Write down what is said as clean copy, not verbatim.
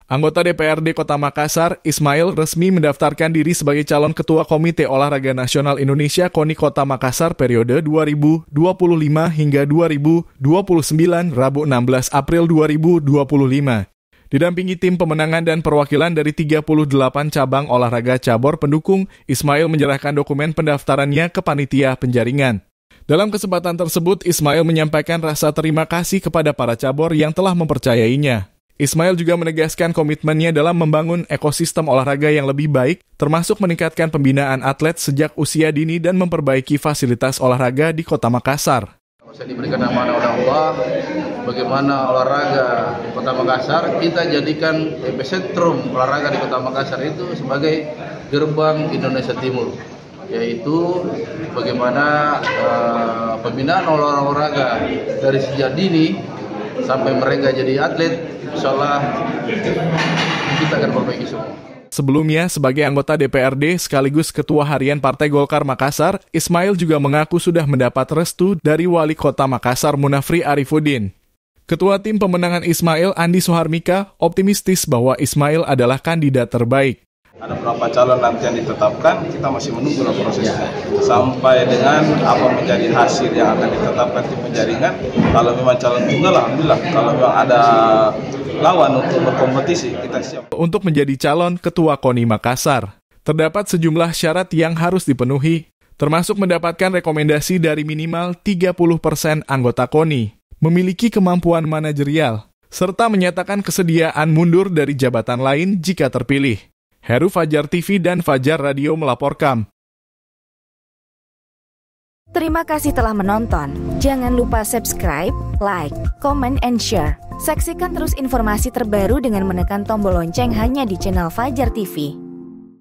Anggota DPRD Kota Makassar, Ismail, resmi mendaftarkan diri sebagai calon Ketua Komite Olahraga Nasional Indonesia KONI Kota Makassar periode 2025 hingga 2029 Rabu 16 April 2025. Didampingi tim pemenangan dan perwakilan dari 38 cabang olahraga cabur pendukung, Ismail menyerahkan dokumen pendaftarannya ke panitia penjaringan. Dalam kesempatan tersebut, Ismail menyampaikan rasa terima kasih kepada para cabur yang telah mempercayainya. Ismail juga menegaskan komitmennya dalam membangun ekosistem olahraga yang lebih baik, termasuk meningkatkan pembinaan atlet sejak usia dini dan memperbaiki fasilitas olahraga di Kota Makassar. Saya diberikan amanah oleh Allah, bagaimana olahraga Kota Makassar, kita jadikan epicentrum olahraga di Kota Makassar itu sebagai gerbang Indonesia Timur, yaitu bagaimana pembinaan olahraga dari sejak dini sampai mereka jadi atlet, insyaallah kita akan perbaiki semua. Sebelumnya, sebagai anggota DPRD sekaligus Ketua Harian Partai Golkar Makassar, Ismail juga mengaku sudah mendapat restu dari Wali Kota Makassar Munafri Arifuddin. Ketua tim pemenangan Ismail, Andi Soeharmika, optimistis bahwa Ismail adalah kandidat terbaik. Ada beberapa calon nanti yang ditetapkan, kita masih menunggu prosesnya. Sampai dengan apa menjadi hasil yang akan ditetapkan tim penjaringan. Kalau memang calon tunggal, alhamdulillah. Kalau memang ada lawan untuk berkompetisi, kita siap. Untuk menjadi calon Ketua KONI Makassar, terdapat sejumlah syarat yang harus dipenuhi, termasuk mendapatkan rekomendasi dari minimal 30% anggota KONI, memiliki kemampuan manajerial, serta menyatakan kesediaan mundur dari jabatan lain jika terpilih. Heru, Fajar TV dan Fajar Radio melaporkan. Terima kasih telah menonton. Jangan lupa subscribe, like, comment, and share. Saksikan terus informasi terbaru dengan menekan tombol lonceng hanya di channel Fajar TV.